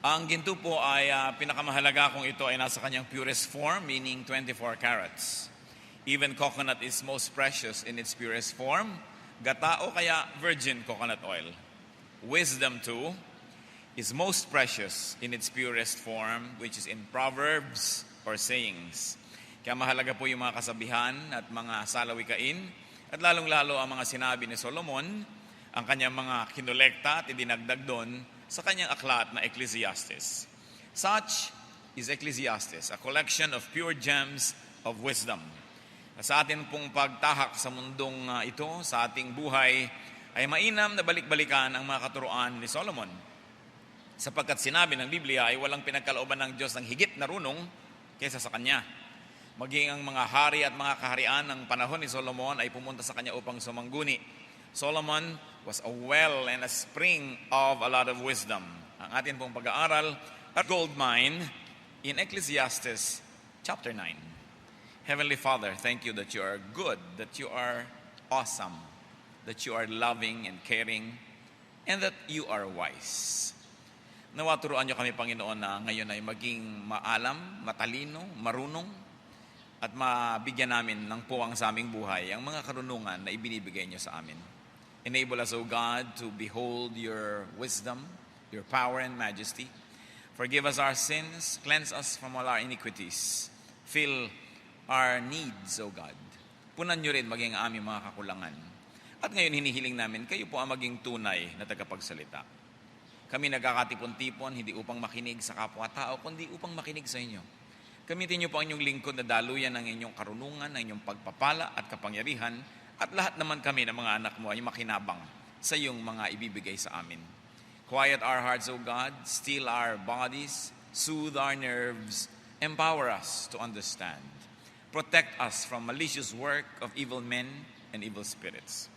Ang ginto po ay pinakamahalaga kung ito ay nasa kanyang purest form, meaning 24 carats. Even coconut is most precious in its purest form, gata o kaya virgin coconut oil. Wisdom too is most precious in its purest form, which is in proverbs or sayings. Kaya mahalaga po yung mga kasabihan at mga salawikain, at lalong-lalo ang mga sinabi ni Solomon, ang kanyang mga kinolekta at idinagdag doon sa kanyang aklat na Ecclesiastes. Such is Ecclesiastes, a collection of pure gems of wisdom. Sa atin pong pagtahak sa mundong ito, sa ating buhay, ay mainam na balik-balikan ang mga katuruan ni Solomon. Sapagkat sinabi ng Biblia ay walang pinagkalooban ng Diyos ng higit na runong kaysa sa Kanya. Maging ang mga hari at mga kaharian ng panahon ni Solomon ay pumunta sa Kanya upang sumangguni. Solomon was a well and a spring of a lot of wisdom. Ang atin pong pag-aaral at gold mine in Ecclesiastes chapter 9. Heavenly Father, thank you that you are good, that you are awesome, that you are loving and caring, and that you are wise. Nawa turuan niyo kami, Panginoon, na ngayon ay maging maalam, matalino, marunong, at mabigyan namin ng puwang sa aming buhay ang mga karunungan na ibinibigay niyo sa amin. Enable us, O God, to behold your wisdom, your power and majesty. Forgive us our sins, cleanse us from all our iniquities. Fill our needs, O God. Punan niyo rin maging aming mga kakulangan. At ngayon hinihiling namin, kayo po ang maging tunay na tagapagsalita. Kami nagkakatipon-tipon, hindi upang makinig sa kapwa-tao, kundi upang makinig sa inyo. Gamitin niyo po ang inyong lingkod na daluyan ng inyong karunungan, ng inyong pagpapala at kapangyarihan, at lahat naman kami ng mga anak mo ay makinabang sa iyong mga ibibigay sa amin. Quiet our hearts, O God, still our bodies, soothe our nerves, empower us to understand. Protect us from malicious work of evil men and evil spirits.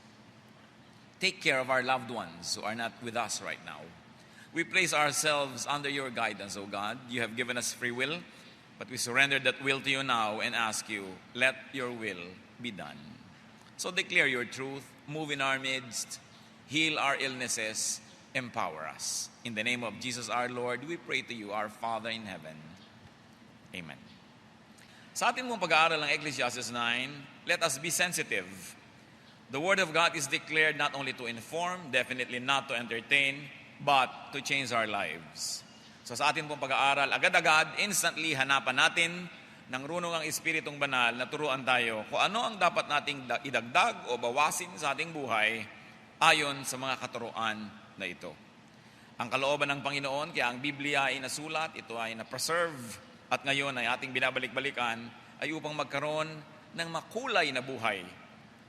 Take care of our loved ones who are not with us right now. We place ourselves under your guidance, O God. You have given us free will, but we surrender that will to you now and ask you, let your will be done. So declare your truth, move in our midst, heal our illnesses, empower us. In the name of Jesus our Lord, we pray to you, our Father in heaven. Amen. Sa atin mong pag-aaral ng Ecclesiastes 9, let us be sensitive. The Word of God is declared not only to inform, definitely not to entertain, but to change our lives. So sa atin pong pag-aaral, agad-agad, instantly hanapan natin ng runong ang Espiritong Banal na turuan tayo kung ano ang dapat nating idagdag o bawasin sa ating buhay ayon sa mga katuruan na ito. Ang kalooban ng Panginoon, kaya ang Biblia ay nasulat, ito ay na-preserve, at ngayon ay ating binabalik-balikan, ay upang magkaroon ng makulay na buhay.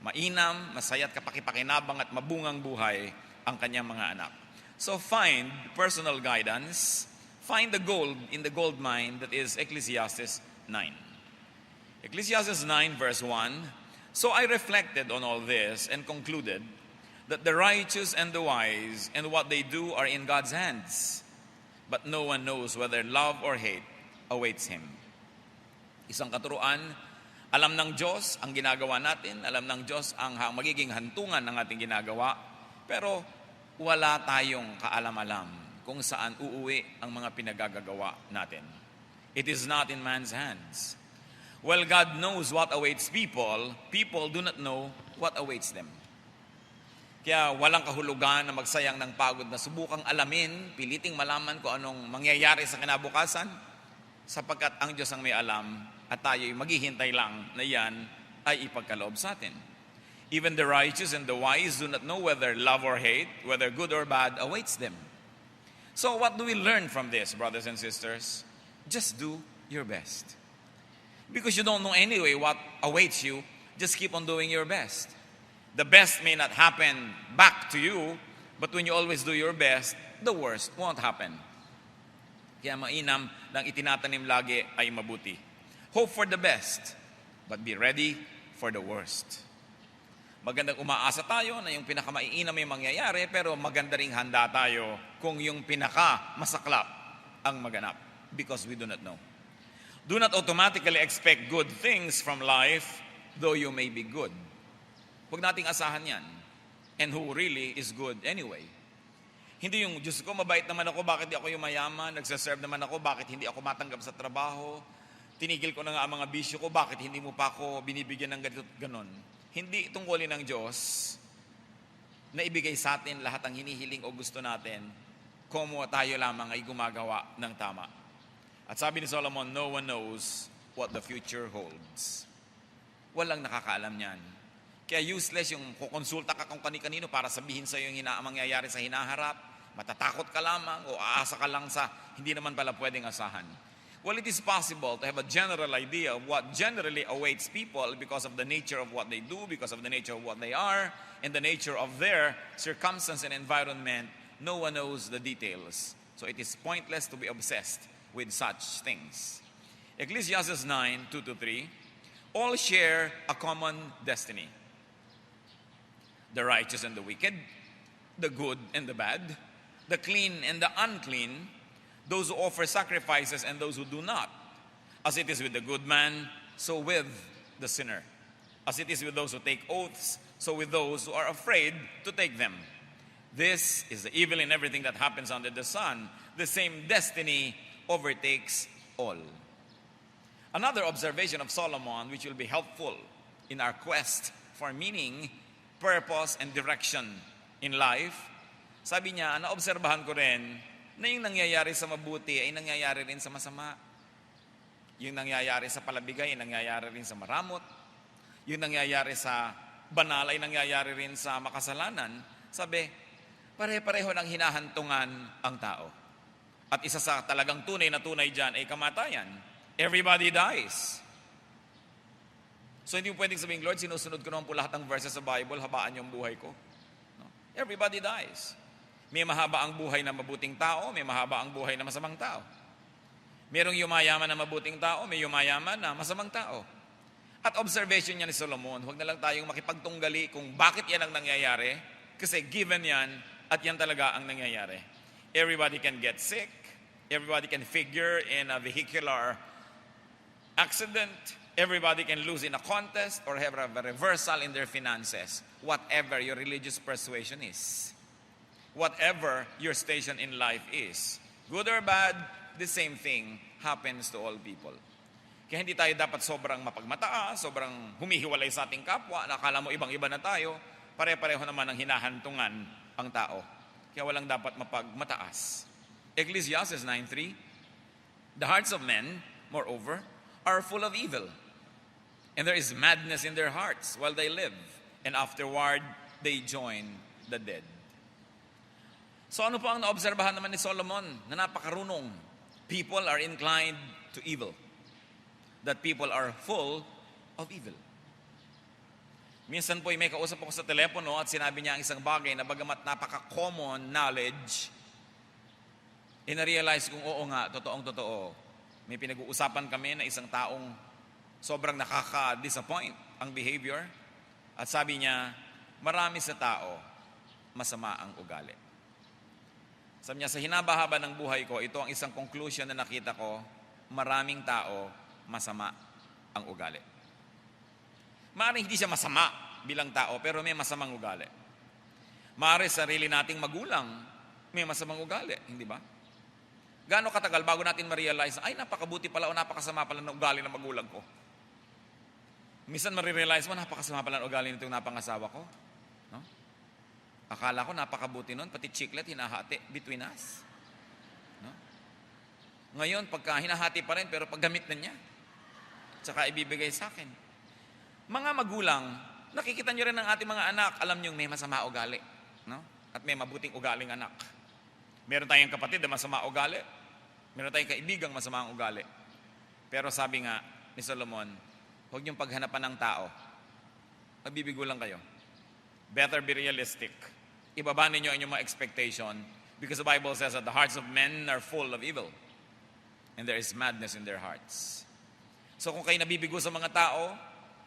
Mainam, masaya at kapakipakinabang at mabungang buhay ang kanyang mga anak. So find personal guidance, find the gold in the gold mine that is Ecclesiastes 9. Ecclesiastes 9 verse 1, so I reflected on all this and concluded that the righteous and the wise and what they do are in God's hands, but no one knows whether love or hate awaits Him. Isang katuruan, alam ng Diyos ang ginagawa natin, alam ng Diyos ang magiging hantungan ng ating ginagawa, pero wala tayong kaalam-alam kung saan uuwi ang mga pinagagagawa natin. It is not in man's hands. Well, God knows what awaits people, people do not know what awaits them. Kaya walang kahulugan na magsayang ng pagod na subukang alamin, piliting malaman kung anong mangyayari sa kinabukasan, sapagkat ang Diyos ang may alam at tayo'y maghihintay lang na yan ay ipagkaloob sa atin. Even the righteous and the wise do not know whether love or hate, whether good or bad, awaits them. So what do we learn from this, brothers and sisters? Just do your best. Because you don't know anyway what awaits you, just keep on doing your best. The best may not happen back to you, but when you always do your best, the worst won't happen. Kaya mainam ng itinatanim lagi ay mabuti. Hope for the best, but be ready for the worst. Magandang umaasa tayo na yung pinakamaiinam may mangyayari, pero maganda ring handa tayo kung yung pinakamasaklap ang maganap, because we do not know. Do not automatically expect good things from life, though you may be good. Huwag nating asahan yan. And who really is good anyway. Hindi yung, Diyos ko, mabait naman ako, bakit di ako yung mayaman? Nagsaserve naman ako, bakit hindi ako matanggap sa trabaho? Tinigil ko na nga ang mga bisyo ko, bakit hindi mo pa ako binibigyan ng ganito at ganon? Hindi tungkulin ng Diyos na ibigay sa atin lahat ang hinihiling o gusto natin kung tayo lamang ay gumagawa ng tama. At sabi ni Solomon, no one knows what the future holds. Walang nakakaalam niyan. Kaya useless yung kukonsulta ka kung kani-kanino para sabihin sa iyo yung mangyayari sa hinaharap. Matatakot ka lamang o aasa ka lang sa hindi naman pala pwedeng asahan. Well, it is possible to have a general idea of what generally awaits people because of the nature of what they do, because of the nature of what they are, and the nature of their circumstance and environment. No one knows the details. So it is pointless to be obsessed with such things. Ecclesiastes 9, 2-3, all share a common destiny. The righteous and the wicked, the good and the bad, the clean and the unclean, those who offer sacrifices and those who do not. As it is with the good man, so with the sinner. As it is with those who take oaths, so with those who are afraid to take them. This is the evil in everything that happens under the sun. The same destiny overtakes all. Another observation of Solomon, which will be helpful in our quest for meaning, purpose, and direction in life, sabi niya, naobserbahan ko rin na yung nangyayari sa mabuti ay nangyayari rin sa masama. Yung nangyayari sa palabigay ay nangyayari rin sa maramot. Yung nangyayari sa banal ay nangyayari rin sa makasalanan. Sabi, pare-pareho ng hinahantungan ang tao. At isa sa talagang tunay na tunay dyan ay kamatayan. Everybody dies. So hindi mo pwedeng sabihin, Lord, sinusunod ko naman po lahat ng verses sa Bible, habaan yung buhay ko. No? Everybody dies. May mahaba ang buhay na mabuting tao, may mahaba ang buhay na masamang tao. Merong yumayaman na mabuting tao, may yumayaman na masamang tao. At observation niya ni Solomon, huwag na lang tayong makipagtunggali kung bakit yan ang nangyayari, kasi given yan, at yan talaga ang nangyayari. Everybody can get sick, everybody can figure in a vehicular accident, everybody can lose in a contest, or have a reversal in their finances, whatever your religious persuasion is. Whatever your station in life is. Good or bad, the same thing happens to all people. Kaya hindi tayo dapat sobrang mapagmataas, sobrang humihiwalay sa ating kapwa, nakala mo ibang-iba na tayo, pare-pareho naman ang hinahantungan ang tao. Kaya walang dapat mapagmataas. Ecclesiastes 9:3, the hearts of men, moreover, are full of evil, and there is madness in their hearts while they live, and afterward they join the dead. So ano po ang naobserbahan naman ni Solomon na napakarunong? People are inclined to evil. That people are full of evil. Minsan po may kausap ako sa telepono at sinabi niya ang isang bagay na bagamat napaka-common knowledge, ina-realize kong oo nga, totoong-totoo. May pinag-uusapan kami na isang taong sobrang nakaka-disappoint ang behavior. At sabi niya, marami sa tao, masama ang ugali. Sabi niya, sa hinaba-haba ng buhay ko, ito ang isang conclusion na nakita ko, maraming tao, masama ang ugali. Maaaring hindi siya masama bilang tao, pero may masamang ugali. Maaaring sarili nating magulang, may masamang ugali, hindi ba? Gaano katagal bago natin ma-realize, ay napakabuti pala o napakasama pala ng ugali ng magulang ko. Minsan ma-realize mo, napakasama pala ng ugali nitong napangasawa ko. No? Akala ko napakabuti nun, pati chiclet hinahati between us. No? Ngayon, pagka hinahati pa rin, pero paggamit na niya, tsaka ibibigay sa akin. Mga magulang, nakikita nyo rin ng ating mga anak, alam nyo may masama ugali. No? At may mabuting ugaling anak. Meron tayong kapatid na masama ugali. Meron tayong kaibigang masama ang ugali. Pero sabi nga ni Solomon, huwag niyong paghanapan ng tao. Mabibigo lang kayo. Better be realistic. Ibaba ninyo ang inyong mga expectation because the Bible says that the hearts of men are full of evil and there is madness in their hearts. So kung kayo nabibigo sa mga tao,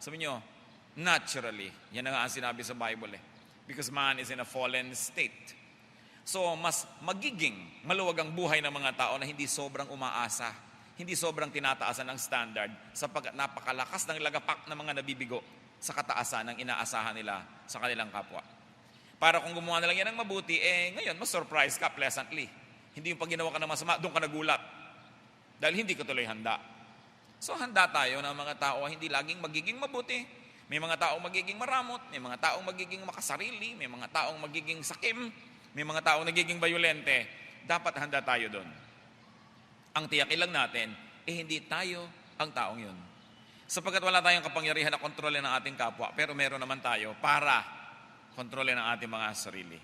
sabi nyo, naturally, yan na nga ang sinabi sa Bible because man is in a fallen state. So mas magiging maluwag ang buhay ng mga tao na hindi sobrang umaasa, hindi sobrang tinataasan ng standard sapagkat napakalakas ng lagapak ng mga nabibigo sa kataasan ng inaasahan nila sa kanilang kapwa. Para kung gumawa na lang yan ng mabuti, ngayon, mas-surprise ka pleasantly. Hindi yung pag ginawa ka ng masama, doon ka nagulat. Dahil hindi ka tuloy handa. So handa tayo na mga tao hindi laging magiging mabuti. May mga taong magiging maramot, may mga taong magiging makasarili, may mga taong magiging sakim, may mga taong nagiging bayolente. Dapat handa tayo doon. Ang tiyakin lang natin, hindi tayo ang taong yun. Sapagkat wala tayong kapangyarihan na kontrolin ang ating kapwa, pero meron naman tayo para kontrolin ang ating mga sarili.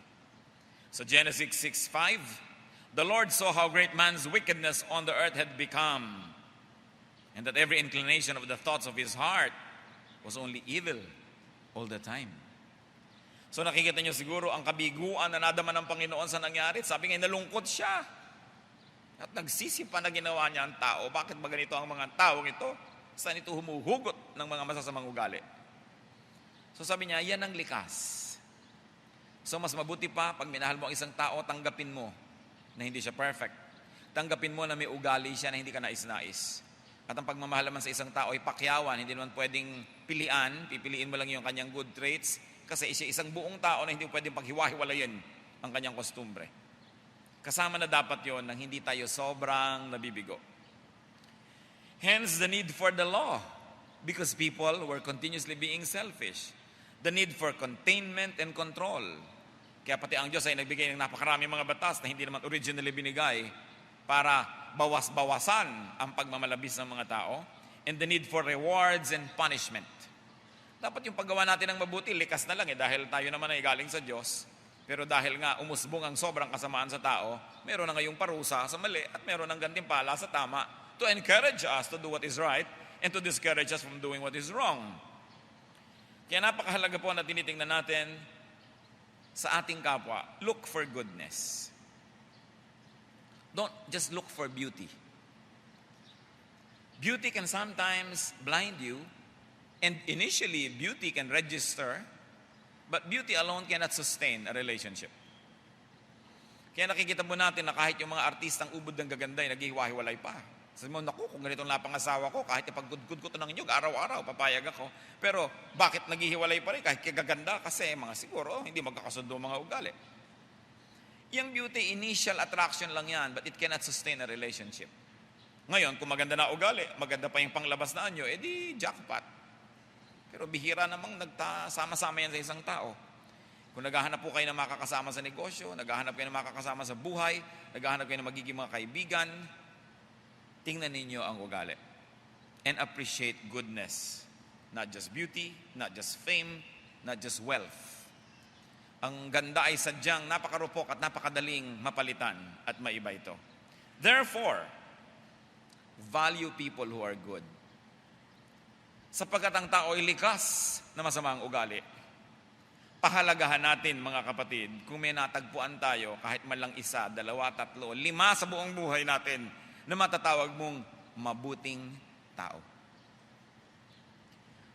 So Genesis 6:5, the Lord saw how great man's wickedness on the earth had become, and that every inclination of the thoughts of his heart was only evil all the time. So nakikita niyo siguro ang kabiguan na nadama ng Panginoon sa nangyari. Sabi nga, nalungkot siya. At nagsisi pa na ginawa niya ang tao. Bakit ba ganito ang mga taong ito? Saan ito humuhugot ng mga masasamang ugali? So sabi niya, yan ang likas. So mas mabuti pa, pag minahal mo ang isang tao, tanggapin mo na hindi siya perfect. Tanggapin mo na may ugali siya na hindi ka nais-nais. At ang pagmamahal naman sa isang tao ay pakyawan, hindi naman pwedeng pipiliin mo lang yung kanyang good traits, kasi siya isang buong tao na hindi pwedeng paghiwa-hiwalayin ang kanyang kostumbre. Kasama na dapat yon nang hindi tayo sobrang nabibigo. Hence the need for the law, because people were continuously being selfish. The need for containment and control. Kaya pati ang Diyos ay nagbigay ng napakaraming mga batas na hindi naman originally binigay para bawas-bawasan ang pagmamalabis ng mga tao. And the need for rewards and punishment. Dapat yung paggawa natin ng mabuti, likas na lang dahil tayo naman ay galing sa Diyos. Pero dahil nga umusbong ang sobrang kasamaan sa tao, meron na ngayong parusa sa mali at meron ng gantimpala sa tama to encourage us to do what is right and to discourage us from doing what is wrong. Kaya napakahalaga po na tinitingnan natin sa ating kapwa, look for goodness. Don't just look for beauty. Beauty can sometimes blind you, and initially beauty can register, but beauty alone cannot sustain a relationship. Kaya nakikita mo natin na kahit yung mga artistang ubod ng gaganda ay naghihiwa-hiwalay pa. Sabi mo, naku, kung ganitong lapang asawa ko, kahit ipagkudkud ko ito ng inyog, araw-araw, papayag ako. Pero bakit naghihiwalay pa rin? Kahit kagaganda, kasi mga siguro, hindi magkakasundo mga ugali. Yung beauty, initial attraction lang yan, but it cannot sustain a relationship. Ngayon, kung maganda na ugali, maganda pa yung panglabas na anyo, edi jackpot. Pero bihira namang nagtasama-sama yan sa isang tao. Kung naghahanap po kayo ng makakasama sa negosyo, naghahanap kayo ng makakasama sa buhay, naghahanap kayo ng magiging mga kaibigan, tingnan ninyo ang ugali. And appreciate goodness. Not just beauty, not just fame, not just wealth. Ang ganda ay sadyang napakarupok at napakadaling mapalitan at maiba ito. Therefore, value people who are good. Sapagkat ang tao ay likas na masamang ugali. Pahalagahan natin, mga kapatid, kung may natagpuan tayo, kahit man lang isa, dalawa, tatlo, 5 sa buong buhay natin, na matatawag mong mabuting tao.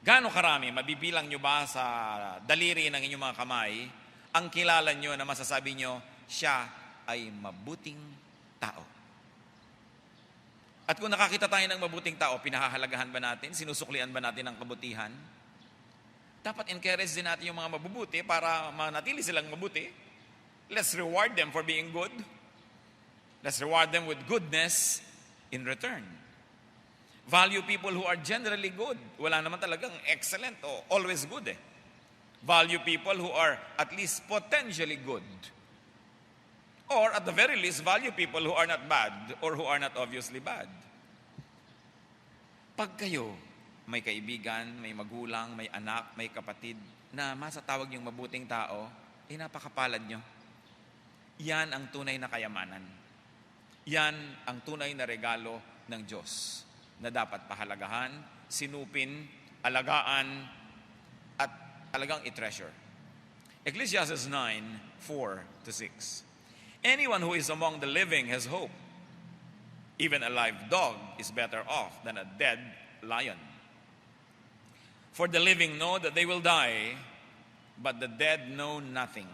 Gaano karami, mabibilang nyo ba sa daliri ng inyong mga kamay, ang kilala nyo na masasabi nyo, siya ay mabuting tao? At kung nakakita tayo ng mabuting tao, pinahahalagahan ba natin? Sinusuklian ba natin ang kabutihan? Dapat encourage din natin yung mga mabubuti para manatili silang mabuti. Let's reward them for being good. Let's reward them with goodness in return. Value people who are generally good. Wala naman talagang excellent o always good Value people who are at least potentially good. Or at the very least, value people who are not bad or who are not obviously bad. Pag kayo may kaibigan, may magulang, may anak, may kapatid na masatawag yung mabuting tao, napakapalad nyo. Yan ang tunay na kayamanan. Yan ang tunay na regalo ng Diyos na dapat pahalagahan, sinupin, alagaan, at alagang i-treasure. Ecclesiastes 9:4-6. Anyone who is among the living has hope. Even a live dog is better off than a dead lion. For the living know that they will die, but the dead know nothing.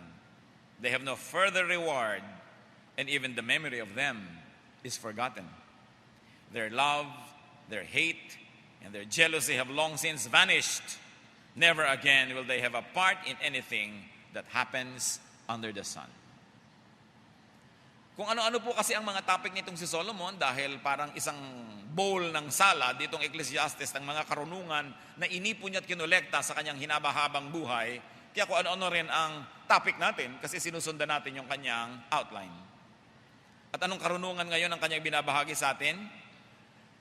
They have no further reward, and even the memory of them is forgotten. Their love, their hate, and their jealousy have long since vanished. Never again will they have a part in anything that happens under the sun. Kung ano-ano po kasi ang mga topic nitong si Solomon dahil parang isang bowl ng salad ditong Ecclesiastes ng mga karunungan na inipon niya at kinolekta sa kanyang hinabahabang buhay. Kaya kung ano-ano rin ang topic natin kasi sinusundan natin yung kanyang outline. At anong karunungan ngayon ang kanyang binabahagi sa atin?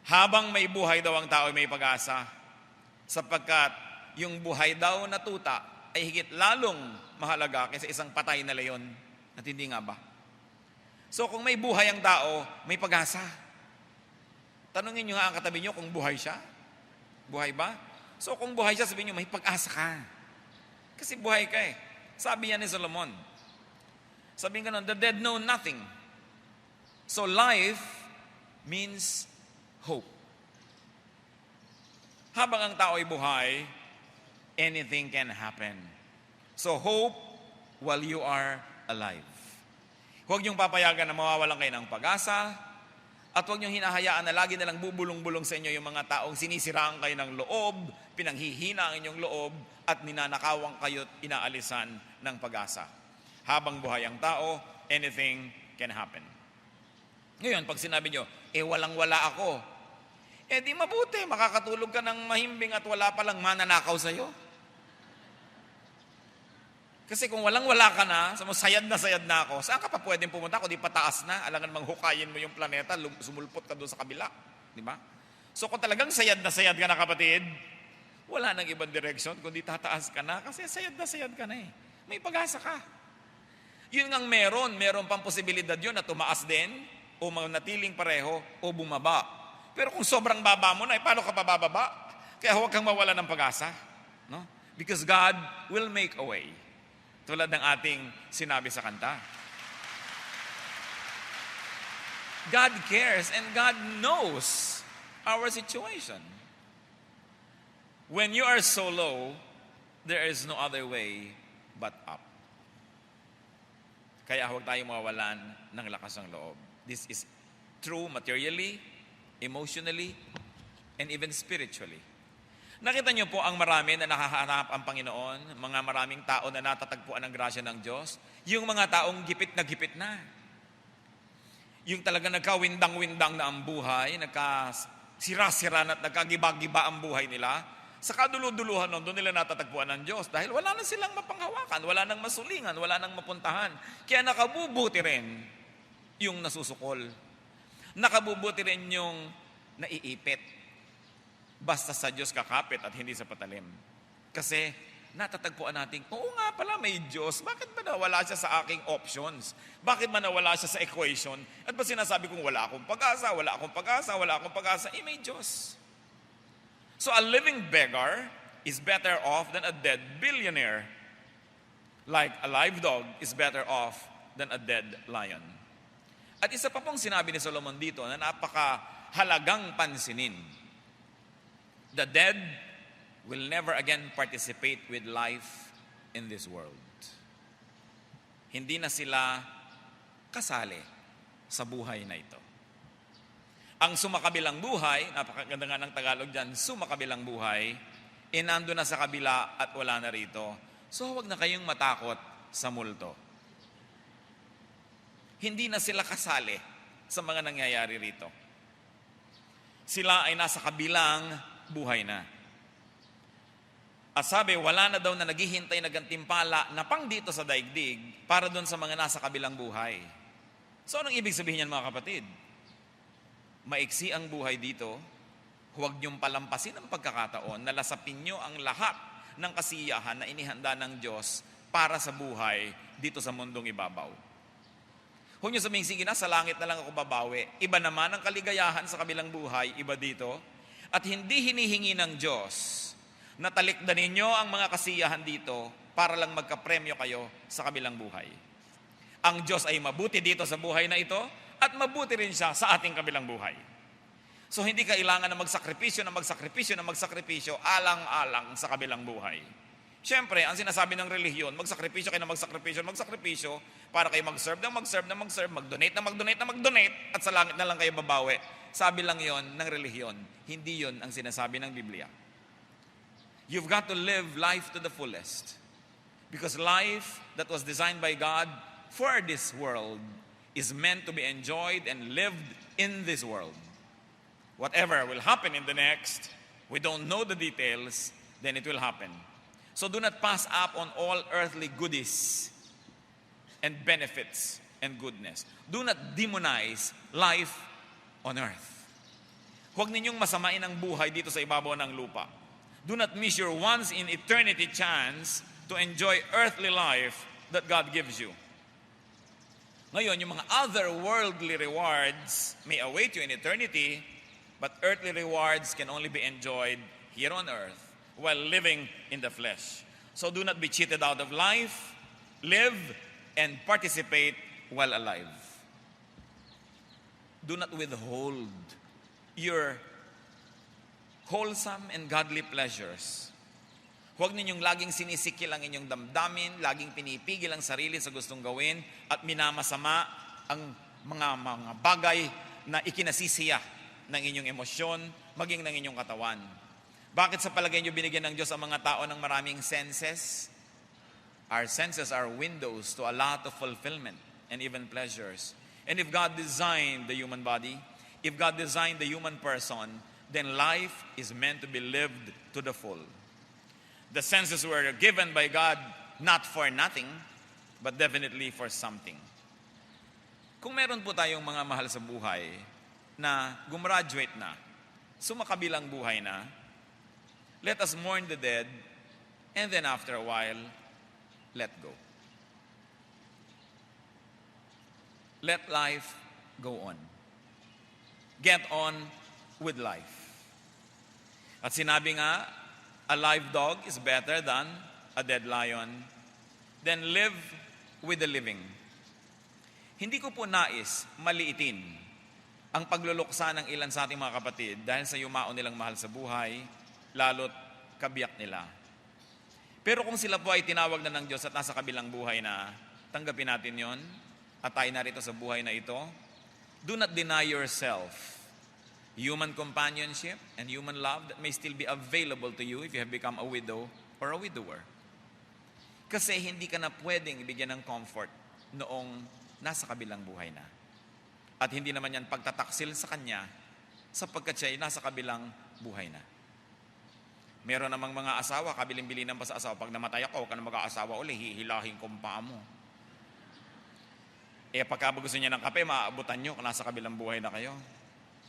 Habang may buhay daw ang tao ay may pag-asa. Sapagkat yung buhay daw na tuta ay higit lalong mahalaga kaysa isang patay na leon. At hindi nga ba? So kung may buhay ang tao, may pag-asa. Tanungin nyo nga ang katabi nyo kung buhay siya. Buhay ba? So kung buhay siya, sabihin nyo, may pag-asa ka. Kasi buhay ka eh. Sabi niya ni Solomon. Sabihin ka nun, the dead know nothing. So life means hope. Habang ang tao ay buhay, anything can happen. So hope while you are alive. Huwag niyong papayagan na mawawalan kayo ng pag-asa at huwag niyong hinahayaan na lagi nalang bubulong-bulong sa inyo yung mga taong sinisiraan kayo ng loob, pinanghihina ang inyong loob at ninanakawang kayo at inaalisan ng pag-asa. Habang buhay ang tao, anything can happen. Ngayon, pag sinabi niyo, walang-wala ako, di mabuti, makakatulog ka ng mahimbing at wala palang mananakaw sa'yo. Kasi kung walang-wala ka na, sayad na ako, saan ka pa pwedeng pumunta? Kung di pataas na, alangan manghukayin mo yung planeta, sumulpot ka doon sa kabila. Di ba? So kung talagang sayad ka na kapatid, wala nang ibang direksyon kundi tataas ka na kasi sayad ka na eh. May pag-asa ka. Yun ngang meron pang posibilidad yun na tumaas din o manatiling pareho o bumaba. Pero kung sobrang baba mo na, paano ka pabababa? Kaya huwag kang mawala ng pag-asa. No? Because God will make a way. Tulad ng ating sinabi sa kanta. God cares and God knows our situation. When you are so low, there is no other way but up. Kaya huwag tayong mawawalan ng lakas ng loob. This is true materially, emotionally, and even spiritually. Nakita niyo po ang marami na nakahanap ang Panginoon, mga maraming tao na natatagpuan ng grasya ng Diyos, yung mga taong gipit na. Yung talaga nagkawindang-windang na ang buhay, nagkasira-sira at nagkagiba-giba ang buhay nila, sa kaduluduluhan nun, doon nila natatagpuan ng Diyos dahil wala na silang mapanghawakan, wala nang masulingan, wala nang mapuntahan. Kaya nakabubuti rin yung nasusukol. Nakabubuti rin yung naiipit. Basta sa Diyos kakapit at hindi sa patalim. Kasi natatagpuan natin, oo nga pala may Diyos. Bakit ba nawala siya sa aking options? Bakit ba nawala siya sa equation? At ba sinasabi kong wala akong pag-asa, may Diyos. So a living beggar is better off than a dead billionaire. Like a live dog is better off than a dead lion. At isa pa pong sinabi ni Solomon dito na napakahalagang pansinin. The dead will never again participate with life in this world. Hindi na sila kasali sa buhay na ito. Ang sumakabilang buhay, napakaganda nga ng Tagalog dyan, sumakabilang buhay, nando na sa kabila at wala na rito. So huwag na kayong matakot sa multo. Hindi na sila kasali sa mga nangyayari rito. Sila ay nasa kabilang buhay na. At sabi, wala na daw na naghihintay na gantimpala na pang dito sa daigdig para doon sa mga nasa kabilang buhay. So anong ibig sabihin niyan mga kapatid? Maiksi ang buhay dito, huwag niyong palampasin ang pagkakataon na lasapin niyo ang lahat ng kasiyahan na inihanda ng Diyos para sa buhay dito sa mundong ibabaw. Huwag niyo sabihin, sige na, sa langit na lang ako babawi. Iba naman ang kaligayahan sa kabilang buhay, iba dito. At hindi hinihingi ng Diyos na talikdanin niyo ang mga kasiyahan dito para lang magkapremyo kayo sa kabilang buhay. Ang Diyos ay mabuti dito sa buhay na ito at mabuti rin siya sa ating kabilang buhay. So hindi kailangan na magsakripisyo, alang-alang sa kabilang buhay. Siyempre, ang sinasabi ng relihiyon, magsakripisyo para kayo mag-serve, mag-donate, at sa langit na lang kayo babawi. Sabi lang yon ng relihiyon. Hindi yon ang sinasabi ng Biblia. You've got to live life to the fullest. Because life that was designed by God for this world is meant to be enjoyed and lived in this world. Whatever will happen in the next, we don't know the details, then it will happen. So do not pass up on all earthly goodies and benefits and goodness. Do not demonize life on earth. Huwag ninyong masamain ang buhay dito sa ibabaw ng lupa. Do not miss your once in eternity chance to enjoy earthly life that God gives you. Ngayon, yung mga otherworldly rewards may await you in eternity, but earthly rewards can only be enjoyed here on earth while living in the flesh. So do not be cheated out of life. Live and participate while alive. Do not withhold your wholesome and godly pleasures. Huwag ninyong laging sinisikil ang inyong damdamin, laging pinipigil ang sarili sa gustong gawin, at minamasama ang mga bagay na ikinasisiya ng inyong emosyon, maging ng inyong katawan. Bakit sa palagay niyo binigyan ng Diyos ang mga tao ng maraming senses? Our senses are windows to a lot of fulfillment and even pleasures. And if God designed the human body, if God designed the human person, then life is meant to be lived to the full. The senses were given by God not for nothing, but definitely for something. Kung meron po tayong mga mahal sa buhay na gumraduate na, sumakabilang buhay na, let us mourn the dead, and then after a while, let go. Let life go on. Get on with life. At sinabi nga, a live dog is better than a dead lion. Then live with the living. Hindi ko po nais maliitin ang pagluluksa ng ilan sa ating mga kapatid dahil sa yumao nilang mahal sa buhay, lalo't kabiyak nila. Pero kung sila po ay tinawag na ng Diyos at nasa kabilang buhay na, tanggapin natin yon at tayo narito sa buhay na ito. Do not deny yourself human companionship and human love that may still be available to you if you have become a widow or a widower. Kasi hindi ka na pwedeng ibigyan ng comfort noong nasa kabilang buhay na. At hindi naman yan pagtataksil sa kanya sapagkat siya ay nasa kabilang buhay na. Meron namang mga asawa, kabiling-bilinan pa sa asawa, pag namatay ako, huwag ka na mag-aasawa uli, hihilahin ko ang paa mo. Pagka gusto niya ng kape, maaabutan nyo kung nasa kabilang buhay na kayo.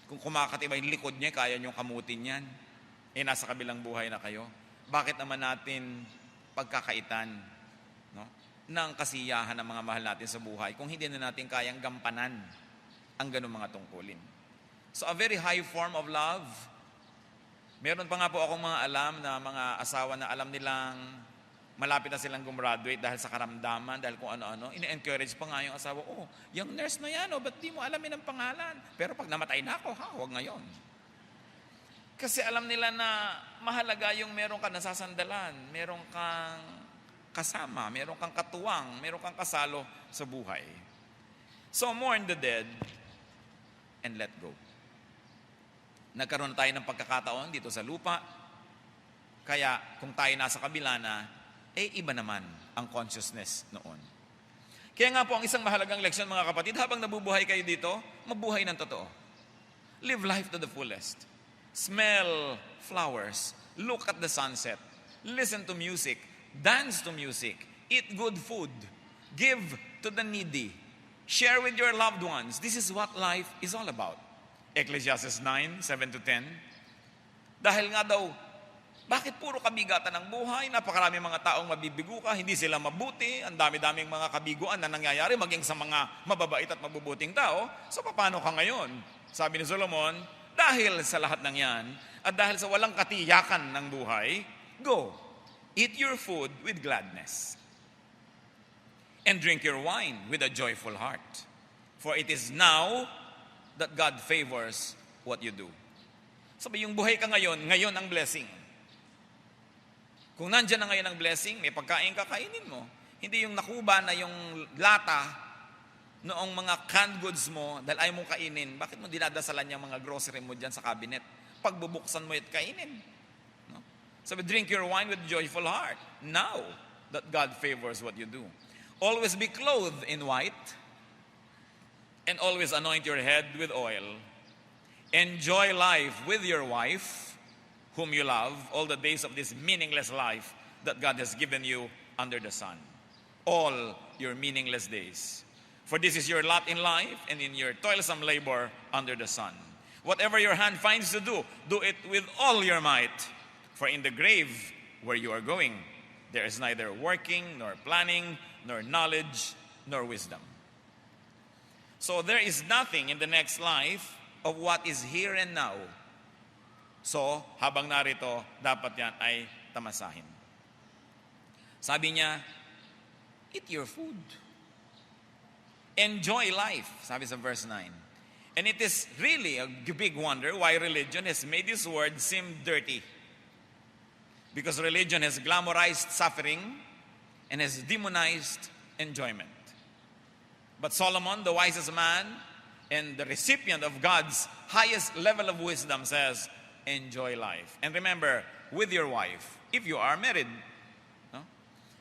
Kung kumakatiba yung likod niya, kaya nyo kamutin yan. Nasa kabilang buhay na kayo. Bakit naman natin pagkakaitan, no, ng kasiyahan ng mga mahal natin sa buhay kung hindi na natin kayang gampanan ang ganung mga tungkulin? So a very high form of love. Meron pa nga po akong mga alam na mga asawa na alam nilang malapit na silang gumraduate dahil sa karamdaman, dahil kung ano-ano, ine-encourage pa nga yung asawa, yung nurse na yan, ba't di mo alamin ang pangalan? Pero pag namatay na ako, huwag ngayon. Kasi alam nila na mahalaga yung meron kang nasasandalan, meron kang kasama, meron kang katuwang, meron kang kasalo sa buhay. So mourn the dead and let go. Nagkaroon tayo ng pagkakataon dito sa lupa, kaya kung tayo nasa kabila na, iba naman ang consciousness noon. Kaya nga po, ang isang mahalagang leksyon mga kapatid, habang nabubuhay kayo dito, mabuhay ng totoo. Live life to the fullest. Smell flowers. Look at the sunset. Listen to music. Dance to music. Eat good food. Give to the needy. Share with your loved ones. This is what life is all about. Ecclesiastes 9:7-10. Dahil nga daw, bakit puro kabigatan ng buhay? Napakarami mga taong mabibigo ka, hindi sila mabuti, ang dami-daming mga kabiguan na nangyayari maging sa mga mababait at mabubuting tao. So paano ka ngayon? Sabi ni Solomon, dahil sa lahat ng yan, at dahil sa walang katiyakan ng buhay, go, eat your food with gladness. And drink your wine with a joyful heart. For it is now that God favors what you do. Sabi, yung buhay ka ngayon ang blessing. Kung nandyan na ngayon ang blessing, may pagkain kakainin mo. Hindi yung nakuba na yung lata noong mga canned goods mo dahil ayaw mong kainin. Bakit mo dinadasalan yung mga grocery mo dyan sa cabinet? Pagbubuksan mo at kainin. No? Sabi, drink your wine with joyful heart. Now that God favors what you do. Always be clothed in white, and always anoint your head with oil. Enjoy life with your wife, whom you love, all the days of this meaningless life that God has given you under the sun. All your meaningless days. For this is your lot in life and in your toilsome labor under the sun. Whatever your hand finds to do, do it with all your might. For in the grave where you are going, there is neither working, nor planning, nor knowledge, nor wisdom. So there is nothing in the next life of what is here and now. So, habang narito, dapat yan ay tamasahin. Sabi niya, eat your food. Enjoy life, sabi sa verse 9. And it is really a big wonder why religion has made this word seem dirty. Because religion has glamorized suffering and has demonized enjoyment. But Solomon, the wisest man and the recipient of God's highest level of wisdom, says, enjoy life. And remember, with your wife, if you are married. No?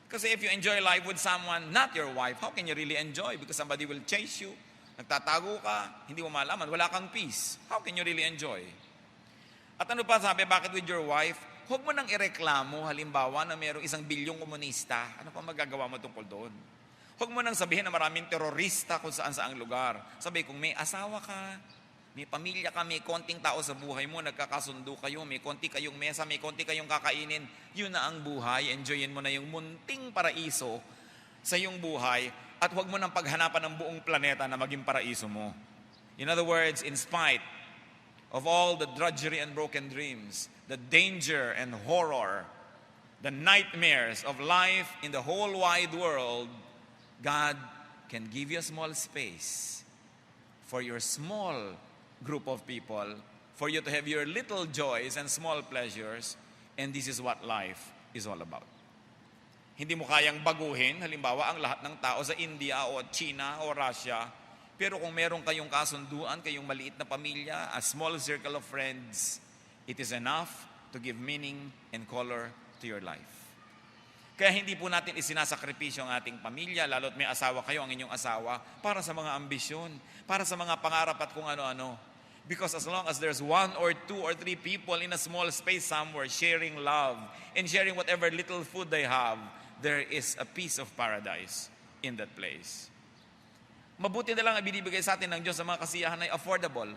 Because if you enjoy life with someone, not your wife, how can you really enjoy? Because somebody will chase you, nagtatago ka, hindi mo malaman, wala kang peace. How can you really enjoy? At ano pa sabi, bakit with your wife? Huwag mo nang ireklamo, halimbawa, na mayroong 1 bilyong komunista. Ano pa magagawa mo tungkol doon? Huwag mo nang sabihin na maraming terorista kung saan-saang lugar. Sabi, kung may asawa ka, may pamilya ka, may konting tao sa buhay mo, nagkakasundo kayo, may konti kayong mesa, may konti kayong kakainin, yun na ang buhay. Enjoyin mo na yung munting paraiso sa iyong buhay at huwag mo nang paghanapan ng buong planeta na maging paraiso mo. In other words, in spite of all the drudgery and broken dreams, the danger and horror, the nightmares of life in the whole wide world, God can give you a small space for your small group of people, for you to have your little joys and small pleasures, and this is what life is all about. Hindi mo kayang baguhin, halimbawa, ang lahat ng tao sa India o China o Russia, pero kung meron kayong kasunduan, kayong maliit na pamilya, a small circle of friends, it is enough to give meaning and color to your life. Kaya hindi po natin isinasakripisyo ang ating pamilya, lalo't may asawa kayo, ang inyong asawa, para sa mga ambisyon, para sa mga pangarap at kung ano-ano. Because as long as there's 1 or 2 or 3 people in a small space somewhere sharing love and sharing whatever little food they have, there is a piece of paradise in that place. Mabuti na lang ang binibigay sa atin ng Diyos sa mga kasiyahan ay affordable.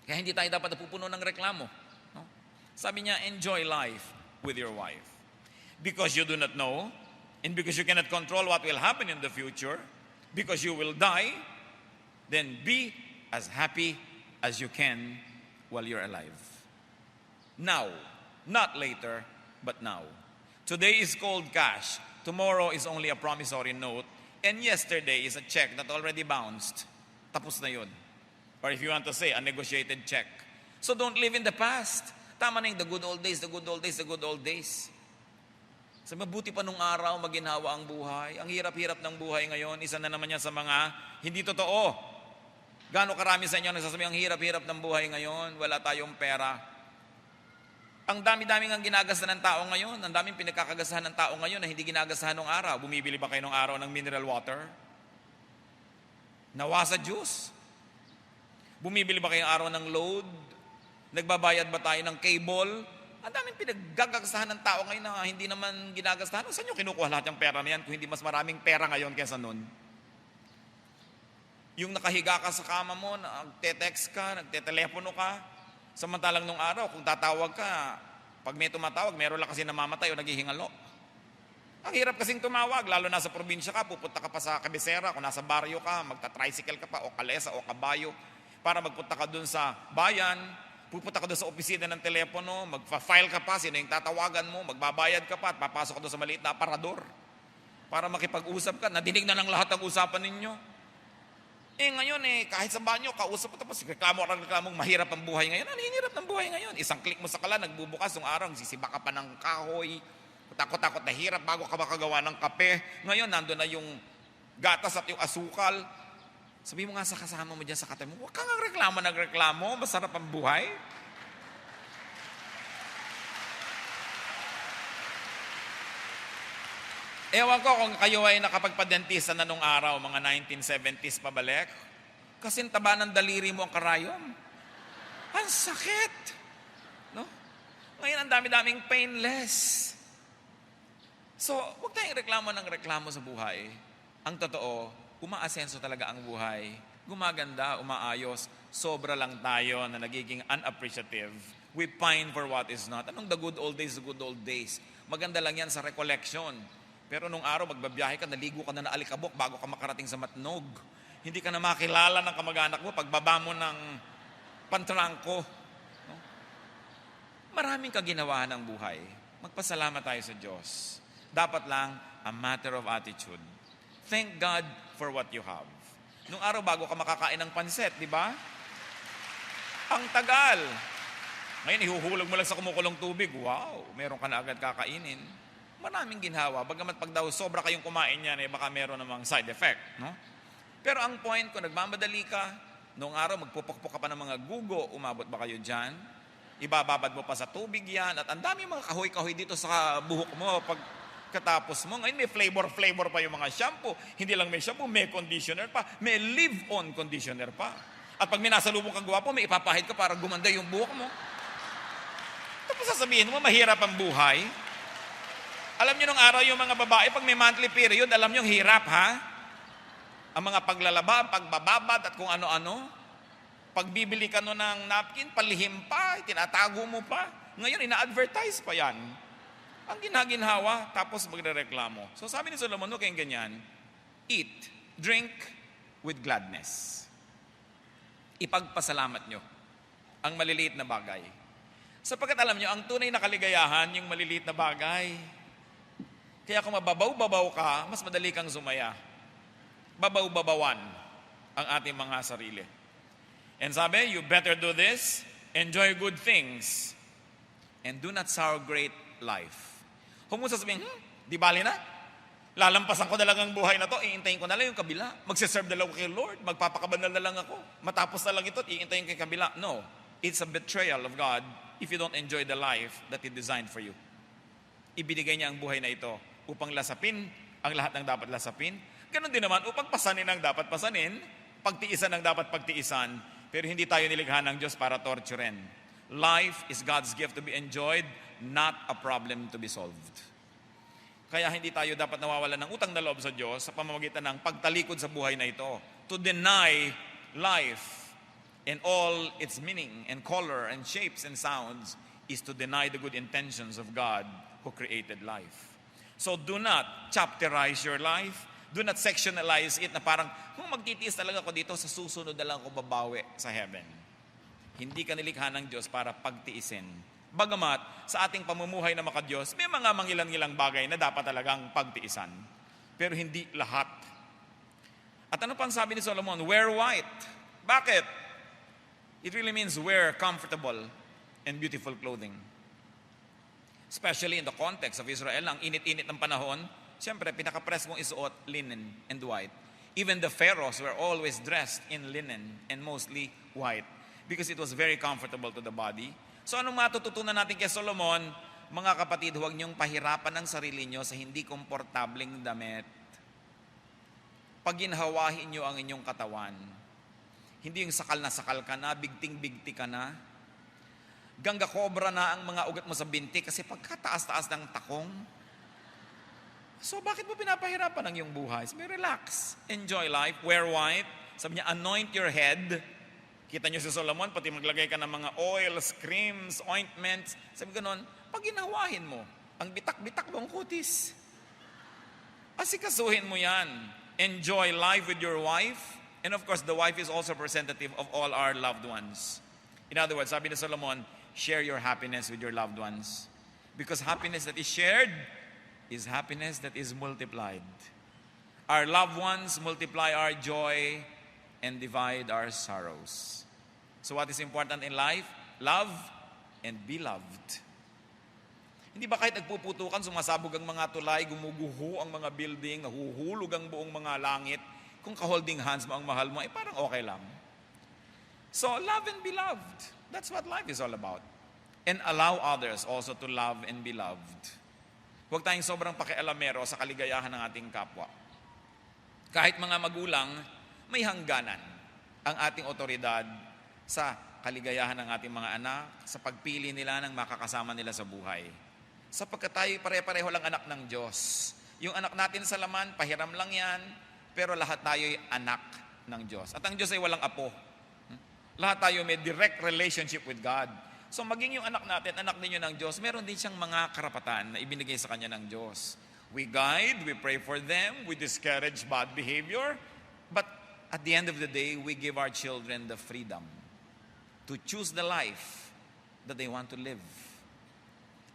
Kaya hindi tayo dapat napupuno ng reklamo. No? Sabi niya, enjoy life with your wife. Because you do not know, and because you cannot control what will happen in the future, because you will die, then be as happy as you can while you're alive. Now, not later, but now. Today is cold cash. Tomorrow is only a promissory note. And yesterday is a check that already bounced. Tapos na yun. Or if you want to say, a negotiated check. So don't live in the past. Tama na yung the good old days, the good old days, the good old days. So mabuti pa nung araw, maginhawa ang buhay. Ang hirap-hirap ng buhay ngayon, isa na naman yan sa mga hindi totoo. Gaano karami sa inyo nagsasabi, ang hirap-hirap ng buhay ngayon, wala tayong pera. Ang dami-daming ang ginagastahan ng tao ngayon, ang daming pinagkakagastahan ng tao ngayon na hindi ginagastahan ng araw. Bumibili ba kayo ng araw ng mineral water? Nawa sa juice? Bumibili ba kayo ng araw ng load? Nagbabayad ba tayo ng cable? Ang daming pinaggagastahan ng tao ngayon na hindi naman ginagastahan. Saan nyo kinukuha lahat yung pera na yan kung hindi mas maraming pera ngayon kaysa noon? Yung nakahiga ka sa kama mo, nagte-text ka, nagte-telepono ka, samantalang nung araw, kung tatawag ka, pag may tumatawag, meron lang kasi namamatay o naghihingalo. Ang hirap kasing tumawag, lalo na sa probinsya ka, pupunta ka pa sa kabisera, kung nasa baryo ka, magta-tricycle ka pa, o kalesa, o kabayo, para magpunta ka dun sa bayan, pupunta ka doon sa opisina ng telepono, magpa-file ka pa, sino yung tatawagan mo, magbabayad ka pa, at papasok ka doon sa maliit na aparador para makipag-usap ka. Nadinig na ng lahat ang usapan ninyo. Ngayon kahit sa banyo, kausap mo tapos reklamong mahirap ang buhay ngayon. Ano hirap ng buhay ngayon? Isang click mo sa kalan, nagbubukas ng araw, sisiba ka pa ng kahoy, takot-takot na hirap bago ka makagawa ng kape. Ngayon, nandun na yung gatas at yung asukal. Sabi mo nga sa kasama mo dyan sa katabi mo, huwag kang nagreklamo, masarap ang buhay. Ewan ko kung kayo ay nakapagpadentista na nung araw, mga 1970s pabalik. Kasing taba ng daliri mo ang karayom. Ang sakit. No? Ngayon, ang dami-daming painless. So, huwag tayong reklamo sa buhay. Ang totoo, umaasenso talaga ang buhay. Gumaganda, umaayos. Sobra lang tayo na nagiging unappreciative. We pine for what is not. Anong the good old days, the good old days? Maganda lang yan sa recollection. Pero nung araw, magbabiyahe ka, naligo ka na alikabok bago ka makarating sa Matnog. Hindi ka na makilala ng kamag-anak mo pagbaba mo ng pantrangko. No? Maraming kaginawahan ng buhay. Magpasalamat tayo sa Diyos. Dapat lang a matter of attitude. Thank God for what you have. Nung araw bago ka makakain ng pansit, di ba? Ang tagal. Ngayon, ihuhulog mo lang sa kumukulong tubig. Wow, meron ka na agad kakainin. Maraming ginhawa. Bagamat pag daw sobra kayong kumain yan, baka meron namang side effect. No? Pero ang point, kung nagmamadali ka, nung araw magpupukpok ka pa ng mga gugo, umabot ba kayo dyan? Ibababad mo pa sa tubig yan. At ang dami mga kahoy-kahoy dito sa buhok mo pag katapos mo. Ngayon may flavor pa yung mga shampoo. Hindi lang may shampoo, may conditioner pa. May leave-on conditioner pa. At pag minasalubong kang gwapo, may ipapahid ka para gumanda yung buhok mo. Tapos sasabihin mo, mahirap ang buhay. Alam nyo nung araw yung mga babae, pag may monthly period, alam nyo yung hirap, ha? Ang mga paglalaba, pagbababad at kung ano-ano. Pagbibili ka no ng napkin, palihim pa, tinatago mo pa. Ngayon, ina-advertise pa yan. Ang ginaginhawa, tapos magrereklamo. So sabi ni Solomon, no, kayong ganyan, eat, drink with gladness. Ipagpasalamat nyo ang maliliit na bagay. Sapagkat alam nyo, ang tunay na kaligayahan, yung maliliit na bagay. Kaya kung mababaw-babaw ka, mas madali kang sumaya. Babaw-babawan ang ating mga sarili. And sabi, you better do this, enjoy good things, and do not sour great life. Huwag mo sasabihin, di bali na. Lalampasan ko na lang ang buhay na to, iintayin ko na lang yung kabila. Magsiserve na lang kay Lord, magpapakabanal na lang ako. Matapos na lang ito, iintayin ko yung kabila. No, it's a betrayal of God if you don't enjoy the life that He designed for you. Ibinigay niya ang buhay na ito upang lasapin ang lahat ng dapat lasapin. Ganon din naman, upang pasanin ang dapat pasanin, pagtiisan ang dapat pagtiisan, pero hindi tayo nilikha ng Diyos para torturen. Life is God's gift to be enjoyed, not a problem to be solved. Kaya hindi tayo dapat nawawalan ng utang na loob sa Diyos sa pamamagitan ng pagtalikod sa buhay na ito. To deny life and all its meaning and color and shapes and sounds is to deny the good intentions of God who created life. So do not chapterize your life. Do not sectionalize it na parang, kung magtitiis talaga ako dito, sa susunod na lang ako babawi sa heaven. Hindi ka nilikha ng Diyos para pagtiisin. Bagamat, sa ating pamumuhay na makadiyos, may mga mangilang-ilang bagay na dapat talagang pagtiisan. Pero hindi lahat. At ano pang sabi ni Solomon? Wear white. Bakit? It really means wear comfortable and beautiful clothing. Especially in the context of Israel, ang init-init ng panahon, siyempre, pinaka-press mong isuot linen and white. Even the pharaohs were always dressed in linen and mostly white because it was very comfortable to the body. So anong matututunan natin kay Solomon? Mga kapatid, huwag niyong pahirapan ang sarili niyo sa hindi komportableng damit. Paginhawahin niyo ang inyong katawan. Hindi yung sakal na sakal ka na, bigting-bigti ka na. Gangga kobra na ang mga ugat mo sa binti kasi pagkataas-taas ng takong. So bakit mo pinapahirapan ang iyong buhay? Sabi, relax. Enjoy life. Wear white. Sabi niya, anoint your head. Kita niyo si Solomon, pati maglagay ka ng mga oils, creams, ointments. Sabi ganon, pag ginawahin mo, ang bitak-bitak mong kutis. Asikasuhin mo yan. Enjoy life with your wife. And of course, the wife is also representative of all our loved ones. In other words, sabi ni Solomon, share your happiness with your loved ones. Because happiness that is shared is happiness that is multiplied. Our loved ones multiply our joy and divide our sorrows. So what is important in life? Love and be loved. Hindi ba kahit nagpuputukan, sumasabog ang mga tulay, gumuguho ang mga building, nahuhulog ang buong mga langit, kung ka-holding hands mo ang mahal mo, parang okay lang. So love and be loved. That's what life is all about. And allow others also to love and be loved. Huwag tayong sobrang pakialamero sa kaligayahan ng ating kapwa. Kahit mga magulang, may hangganan ang ating otoridad sa kaligayahan ng ating mga anak, sa pagpili nila ng makakasama nila sa buhay. Sapagkat tayo pare-pareho lang anak ng Diyos. Yung anak natin sa laman, pahiram lang yan, pero lahat tayo ay anak ng Diyos. At ang Diyos ay walang apo. Lahat tayo may direct relationship with God. So maging yung anak natin, anak ninyo ng Diyos, meron din siyang mga karapatan na ibinigay sa kanya ng Diyos. We guide, we pray for them, we discourage bad behavior, but at the end of the day, we give our children the freedom to choose the life that they want to live.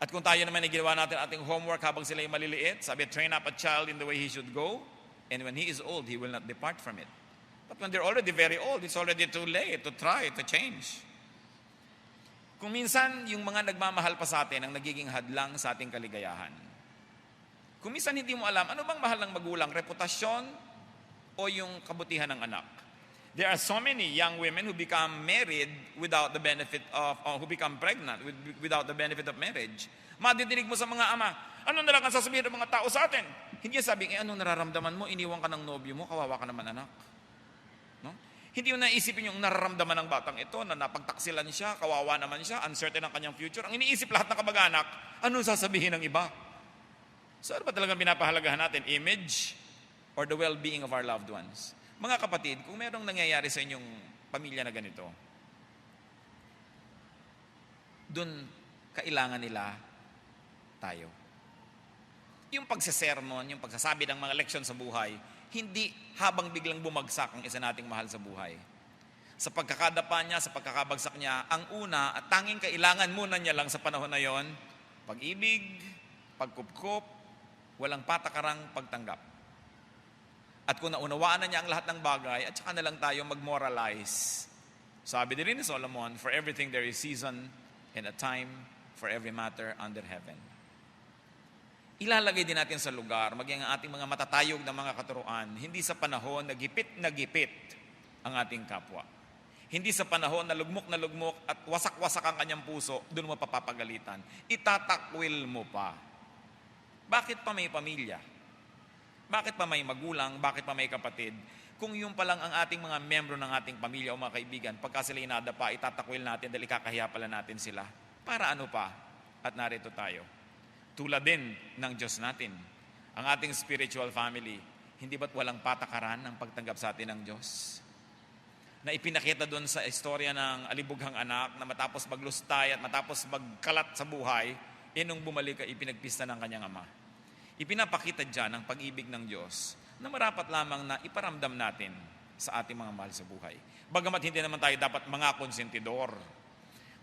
At kung tayo naman ay ginawa natin ating homework habang sila ay maliliit, sabi, train up a child in the way he should go, and when he is old, he will not depart from it. But when they're already very old, it's already too late to try to change. Kung minsan, yung mga nagmamahal pa sa atin ang nagiging hadlang sa ating kaligayahan. Kung minsan hindi mo alam, ano bang mahal ng magulang? Reputasyon o yung kabutihan ng anak? There are so many young women who become married without the benefit of, who become pregnant without the benefit of marriage. Madidinig mo sa mga ama, ano na lang ang sasabihin ng mga tao sa atin? Hindi sabing, anong nararamdaman mo? Iniwan ka ng nobyo mo, kawawa ka naman anak. No? Hindi yung naisipin yung nararamdaman ng batang ito na napagtaksilan siya, kawawa naman siya, uncertain ang kanyang future. Ang iniisip lahat ng kamag-anak, anong sasabihin ng iba? So ano ba talagang pinapahalagahan natin? Image or the well-being of our loved ones? Mga kapatid, kung merong nangyayari sa inyong pamilya na ganito, dun kailangan nila tayo. Yung pagsasermon, yung pagsasabi ng mga leksyon sa buhay, hindi habang biglang bumagsak ang isa nating mahal sa buhay. Sa pagkakadapa niya, sa pagkakabagsak niya, ang una at tanging kailangan muna niya lang sa panahon na yon, pag-ibig, pagkupkup, walang patakarang pagtanggap. At kung naunawaan na niya ang lahat ng bagay, at saka na lang tayo mag-moralize. Sabi din ni Solomon, for everything there is season and a time for every matter under heaven. Ilalagay din natin sa lugar, maging ang ating mga matatayog na mga katuruan, hindi sa panahon na gipit ang ating kapwa. Hindi sa panahon na lugmok at wasak-wasak ang kanyang puso, doon mo papapagalitan. Itatakwil mo pa. Bakit pa may pamilya? Bakit pa may magulang? Bakit pa may kapatid? Kung yung pa lang ang ating mga membro ng ating pamilya o mga kaibigan, pagka sila inadapa, itatakwil natin dahil ikakahiya pala natin sila. Para ano pa? At narito tayo. Tulad din ng Diyos natin. Ang ating spiritual family, hindi ba't walang patakaran ang pagtanggap sa atin ng Diyos? Na ipinakita doon sa istorya ng alibughang anak na matapos maglustay at matapos magkalat sa buhay, nung bumalik ay ipinagpista ng kanyang ama. Ipinapakita dyan ang pag-ibig ng Diyos na marapat lamang na iparamdam natin sa ating mga mahal sa buhay. Bagamat hindi naman tayo dapat mga konsentidor.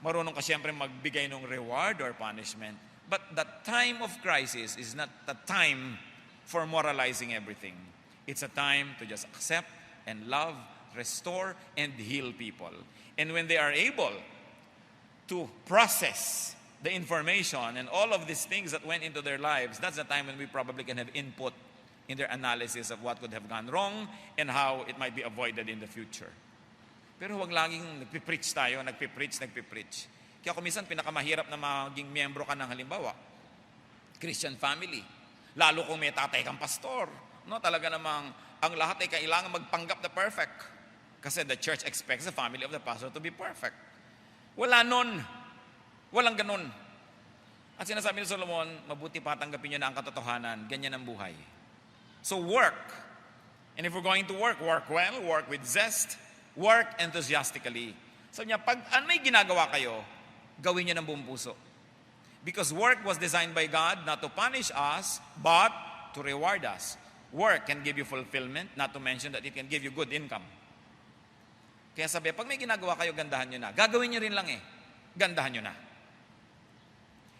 Marunong ka siyempre magbigay ng reward or punishment. But the time of crisis is not the time for moralizing everything. It's a time to just accept and love, restore, and heal people. And when they are able to process the information and all of these things that went into their lives, that's the time when we probably can have input in their analysis of what could have gone wrong and how it might be avoided in the future. Pero huwag laging nagpipreach tayo, nagpipreach. Kaya kung minsan pinakamahirap na maging miyembro ka ng halimbawa, Christian family. Lalo kung may tatay kang pastor. No, talaga namang ang lahat ay kailangan magpanggap na perfect. Kasi the church expects the family of the pastor to be perfect. Wala nun. Walang ganun. At sinasabi ni Solomon, mabuti pa tanggapin nyo na ang katotohanan. Ganyan ang buhay. So work. And if we're going to work well, work with zest, work enthusiastically. Sabi niya, pag may ginagawa kayo, gawin niyo ng buong puso. Because work was designed by God not to punish us, but to reward us. Work can give you fulfillment, not to mention that it can give you good income. Kaya sabi, pag may ginagawa kayo, gandahan nyo na. Gagawin nyo rin lang gandahan nyo na.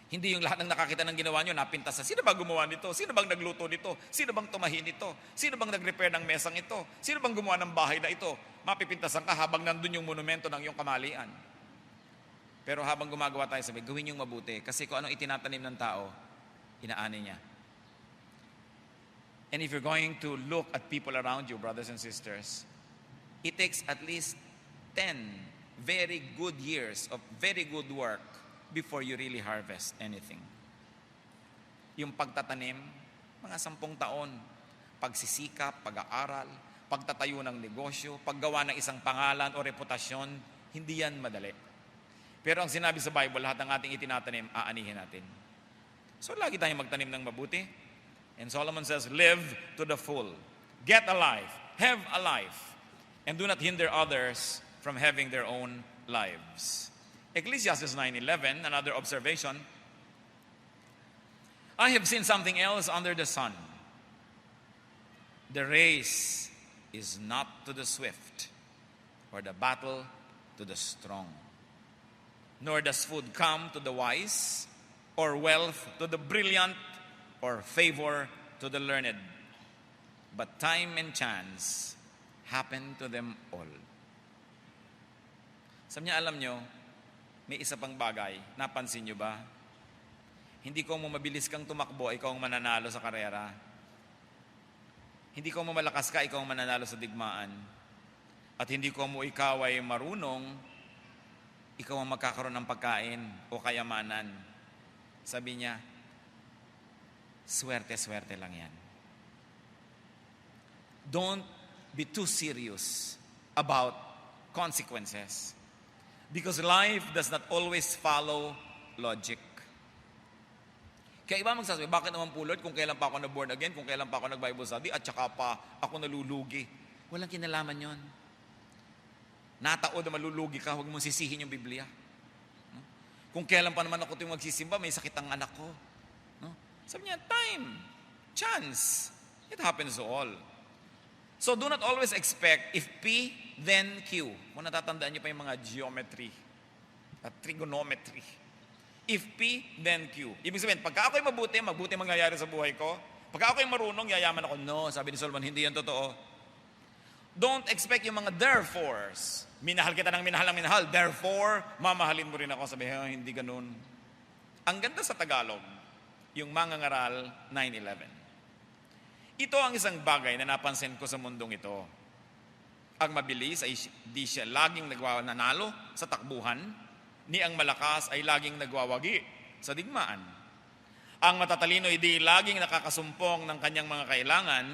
Hindi yung lahat ng nakakita ng ginawa nyo, napintas na, sino bang gumawa nito? Sino bang nagluto nito? Sino bang tumahi nito? Sino bang nag-repair ng mesang ito? Sino bang gumawa ng bahay na ito? Mapipintasan ka habang nandun yung monumento ng iyong kamalian. Pero habang gumagawa tayo, sabi, gawin yung mabuti. Kasi kung anong itinatanim ng tao, inaani niya. And if you're going to look at people around you, brothers and sisters, it takes at least 10 very good years of very good work before you really harvest anything. Yung pagtatanim, mga 10 taon. Pagsisikap, pag-aaral, pagtatayo ng negosyo, paggawa ng isang pangalan o reputasyon, hindi yan madali. Pero ang sinabi sa Bible, lahat ng ating itinatanim, aanihin natin. So lagi tayong magtanim ng mabuti. And Solomon says, live to the full. Get a life. Have a life. And do not hinder others from having their own lives. Ecclesiastes 9:11, another observation. I have seen something else under the sun. The race is not to the swift, or the battle to the strong. Nor does food come to the wise, or wealth to the brilliant, or favor to the learned. But time and chance happen to them all. Sabi niya, alam nyo, may isa pang bagay. Napansin nyo ba? Hindi ko mo mabilis kang tumakbo, ikaw ang mananalo sa karera. Hindi ko mo malakas ka, ikaw ang mananalo sa digmaan. At hindi ko mo ikaw ay marunong, ikaw ang magkakaroon ng pagkain o kayamanan. Sabi niya, swerte-swerte lang yan. Don't be too serious about consequences. Because life does not always follow logic. Kaya iba magsasabi, bakit naman po Lord, kung kailan pa ako na-born again, kung kailan pa ako nag-Bible study, at saka pa ako nalulugi. Walang kinalaman yon. Nataod na malulugi ka, huwag mong sisihin yung Biblia. No? Kung kailan pa naman ako yung magsisimba, may sakit ang anak ko. No? Sabi niya, time, chance, it happens to all. So do not always expect, if P, then Q. Kung natatandaan niyo pa yung mga geometry at trigonometry. If P, then Q. Ibig sabihin, pagka ako'y mabuti mangyayari sa buhay ko. Pagka ako'y marunong, yayaman ako. No, sabi ni Solomon, hindi yan totoo. Don't expect yung mga therefores. Minahal kita ng minahal, therefore, mamahalin mo rin ako. Sabi, hindi ganun. Ang ganda sa Tagalog, yung mangangaral 9:11. Ito ang isang bagay na napansin ko sa mundong ito. Ang mabilis ay di siya laging nanalo sa takbuhan, ni ang malakas ay laging nagwawagi sa digmaan. Ang matatalino ay di laging nakakasumpong ng kanyang mga kailangan,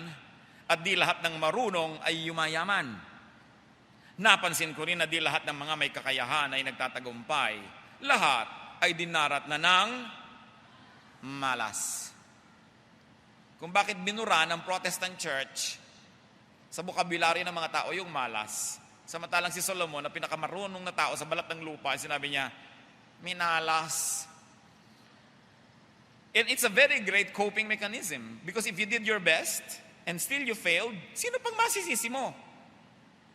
at di lahat ng marunong ay yumayaman. Napansin ko rin na di lahat ng mga may kakayahan ay nagtatagumpay. Lahat ay dinarat na ng malas. Kung bakit binura ng Protestant Church sa vocabulary ng mga tao yung malas. Samantalang si Solomon, na pinakamarunong na tao sa balat ng lupa, sinabi niya, minalas. And it's a very great coping mechanism. Because if you did your best and still you failed, sino pang masisisi mo?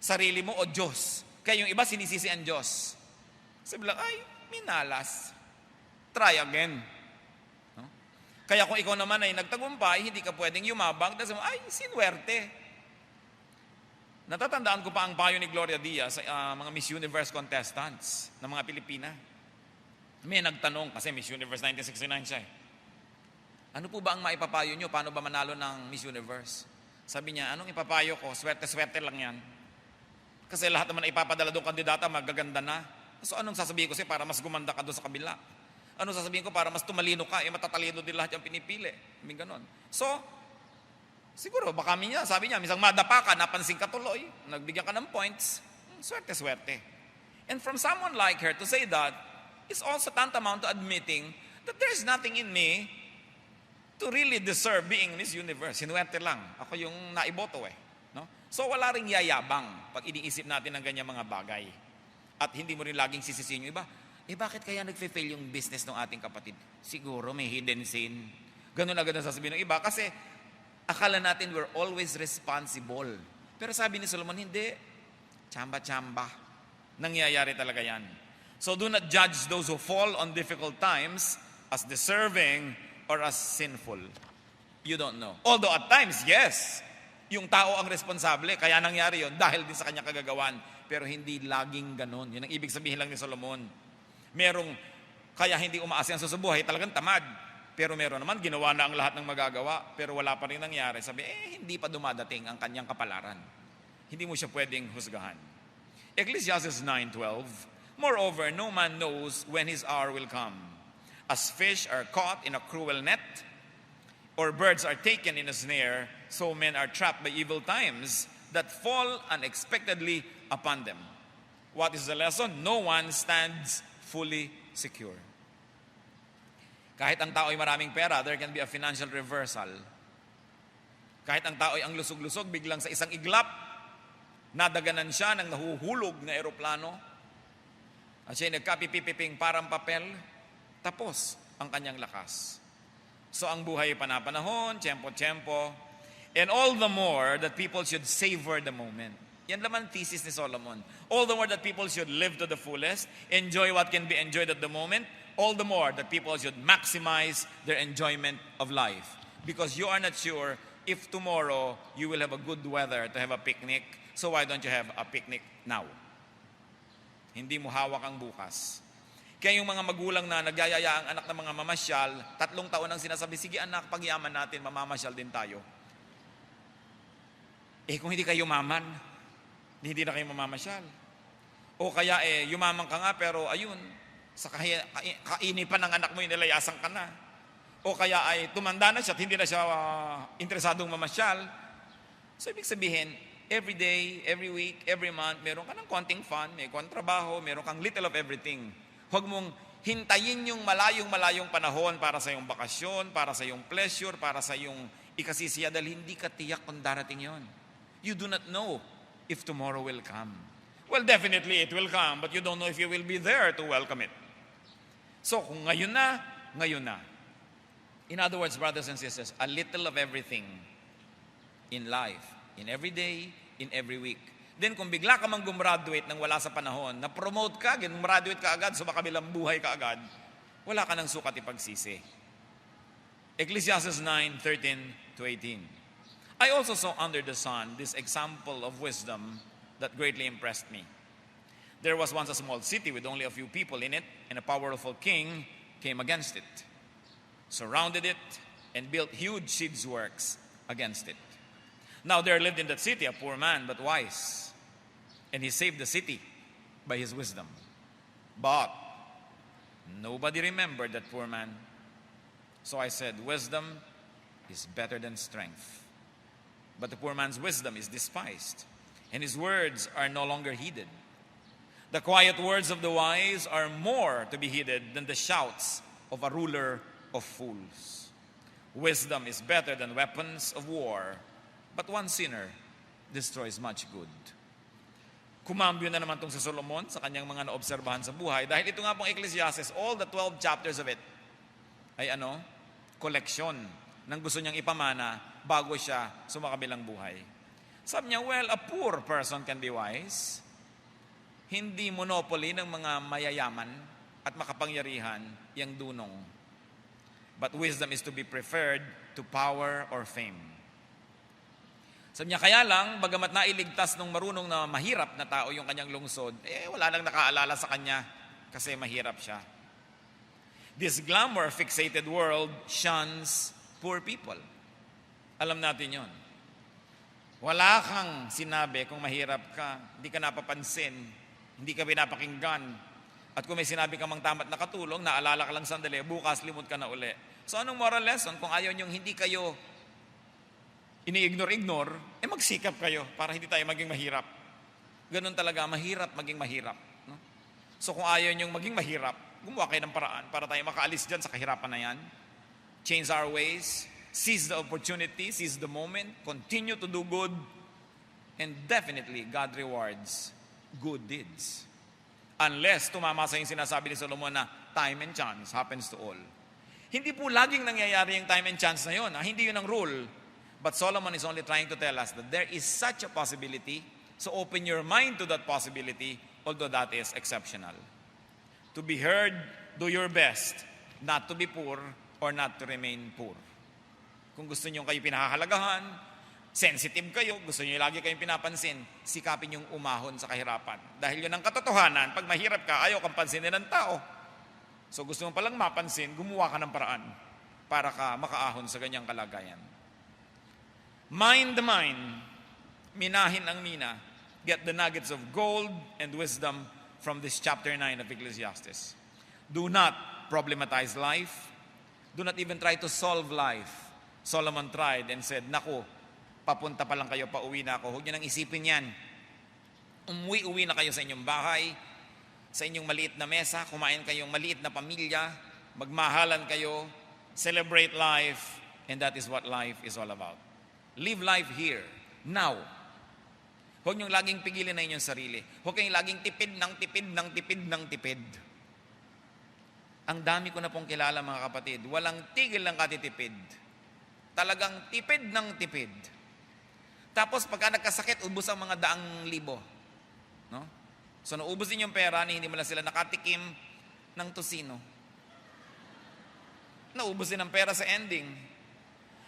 Sarili mo o Diyos? Kaya yung iba sinisisi ang Diyos. Sabi lang, ay, minalas. Try again. No? Kaya kung ikaw naman ay nagtagumpay, hindi ka pwedeng yumabang, dahil ay, sinuwerte. Natatandaan ko pa ang payo ni Gloria Diaz sa mga Miss Universe contestants ng mga Pilipina. May nagtanong, kasi Miss Universe 1969 siya eh. Ano po ba ang maipapayo nyo? Paano ba manalo ng Miss Universe? Sabi niya, anong ipapayo ko? Swerte-swerte lang yan. Kasi lahat naman na ipapadala doon kandidata, magaganda na. So anong sasabihin ko para mas gumanda ka doon sa kabila? Anong sasabihin ko para mas tumalino ka? Matatalino din lahat yung pinipili. May ganon. So, siguro, baka sabi niya, misang madapa ka, napansin ka tuloy, nagbigyan ka ng points, swerte-swerte. And from someone like her to say that, is also tantamount to admitting that there's nothing in me to really deserve being Miss Universe. Sinuwerte lang. Ako yung naiboto eh. No? So wala ring yayabang pag iniisip natin ng ganyan mga bagay. At hindi mo rin laging sisisihin yung iba. Bakit kaya nagfe-fail yung business ng ating kapatid? Siguro may hidden sin. Ganun agad ang sasabihin ng iba. Kasi akala natin we're always responsible. Pero sabi ni Solomon, hindi. Chamba-chamba. Nangyayari talaga yan. So do not judge those who fall on difficult times as deserving or as sinful. You don't know. Although at times, yes, yung tao ang responsable, kaya nangyari yon dahil din sa kanyang kagagawan. Pero hindi laging ganon. Yun ang ibig sabihin lang ni Solomon. Merong, kaya hindi umaasa sa buhay, talagang tamad. Pero meron naman, ginawa na ang lahat ng magagawa, pero wala pa rin nangyari. Sabi, hindi pa dumadating ang kanyang kapalaran. Hindi mo siya pwedeng husgahan. Ecclesiastes 9:12, moreover, no man knows when his hour will come. As fish are caught in a cruel net, or birds are taken in a snare, so men are trapped by evil times that fall unexpectedly upon them. What is the lesson? No one stands fully secure. Kahit ang tao ay maraming pera, there can be a financial reversal. Kahit ang tao ay ang lusog-lusog, biglang sa isang iglap, nadaganan siya ng nahuhulog na eroplano, at siya ay nagkapipipiping parang papel, tapos ang kanyang lakas. So ang buhay ay panapanahon, tiyempo-tiyempo, and all the more that people should savor the moment. Yan naman thesis ni Solomon. All the more that people should live to the fullest, enjoy what can be enjoyed at the moment, all the more that people should maximize their enjoyment of life. Because you are not sure if tomorrow you will have a good weather to have a picnic, so why don't you have a picnic now? Hindi mo hawak ang bukas. Kaya yung mga magulang na nagyayaya ang anak ng mga mamasyal, 3 taon ang sinasabi, sige anak, pagyaman natin, mamamasyal din tayo. Kung hindi kayo maman, hindi na kayo mamamasyal. O kaya yumaman ka nga, pero ayun, sa kainipan ng anak mo, nilayasan ka na. O kaya ay tumanda na siya at hindi na siya interesadong mamasyal. So ibig sabihin, every day, every week, every month, meron ka ng konting fun, may kontrabaho, meron kang little of everything. Huwag mong hintayin yung malayong panahon para sa iyong bakasyon, para sa iyong pleasure, para sa iyong ikasisiya dahil hindi ka tiyak kung darating yon. You do not know if tomorrow will come. Well, definitely it will come, but you don't know if you will be there to welcome it. So kung ngayon na, ngayon na. In other words, brothers and sisters, a little of everything in life, in every day, in every week. Then kung bigla ka mang gumraduate nang wala sa panahon, na-promote ka, gumraduate ka agad, so makabilang buhay ka agad, wala ka ng sukat ipagsisi. Ecclesiastes 9:13-18. I also saw under the sun this example of wisdom that greatly impressed me. There was once a small city with only a few people in it, and a powerful king came against it, surrounded it, and built huge siege works against it. Now there lived in that city a poor man, but wise, and he saved the city by his wisdom. But nobody remembered that poor man. So I said, wisdom is better than strength. But the poor man's wisdom is despised, and his words are no longer heeded. The quiet words of the wise are more to be heeded than the shouts of a ruler of fools. Wisdom is better than weapons of war, but one sinner destroys much good. Kumambyo na naman itong si Solomon sa kanyang mga naobserbahan sa buhay. Dahil ito nga pong Ecclesiastes, all the 12 chapters of it, ay koleksyon ng gusto niyang ipamana bago siya sumakabilang buhay. Sabi niya, well, a poor person can be wise. Hindi monopoly ng mga mayayaman at makapangyarihan yung dunong. But wisdom is to be preferred to power or fame. Sabi niya, kaya lang, bagamat nailigtas ng marunong na mahirap na tao yung kanyang lungsod, wala nang nakaalala sa kanya kasi mahirap siya. This glamour-fixated world shuns poor people. Alam natin yon. Wala kang sinabi kung mahirap ka, hindi ka napapansin, hindi ka pinapakinggan. At kung may sinabi ka mang tamat na katulong, naalala ka lang sandali, bukas limot ka na uli. So anong moral lesson? Kung ayaw niyong hindi kayo ini-ignore, magsikap kayo para hindi tayo maging mahirap. Ganun talaga, mahirap maging mahirap. No? So kung ayaw niyong maging mahirap, gumawa kayo ng paraan para tayo makaalis dyan sa kahirapan na yan. Change our ways, seize the opportunity, seize the moment, continue to do good, and definitely God rewards good deeds. Unless tumama sa yung sinasabi ni Solomon na time and chance happens to all. Hindi po laging nangyayari yung time and chance na yun. Hindi yun ang rule. But Solomon is only trying to tell us that there is such a possibility, so open your mind to that possibility, although that is exceptional. To be heard, do your best, not to be poor or not to remain poor. Kung gusto niyo kayo pinahahalagahan, sensitive kayo, gusto niyo lagi kayong pinapansin, sikapin yung umahon sa kahirapan. Dahil yun ang katotohanan, pag mahirap ka, ayaw kang pansinin ng tao. So gusto mo palang mapansin, gumawa ka ng paraan para ka makaahon sa ganyang kalagayan. Mind the mind, minahin ang mina, get the nuggets of gold and wisdom from this chapter 9 of Ecclesiastes. Do not problematize life. Do not even try to solve life. Solomon tried and said, naku, papunta pa lang kayo, pauwi na ako. Huwag niyo nang isipin yan. Umuwi-uwi na kayo sa inyong bahay, sa inyong maliit na mesa, kumain kayong maliit na pamilya, magmahalan kayo, celebrate life, and that is what life is all about. Live life here, now. Huwag niyong laging pigilin na inyong sarili. Huwag kayong laging tipid ng tipid ng tipid ng tipid. Ang dami ko na pong kilala mga kapatid, walang tigil ng katitipid. Talagang tipid ng tipid. Tapos pagka nagkasakit, ubos ang mga daang libo. No? So naubos din yung pera, hindi mo lang sila nakatikim ng tosino. Naubos din ang pera sa ending.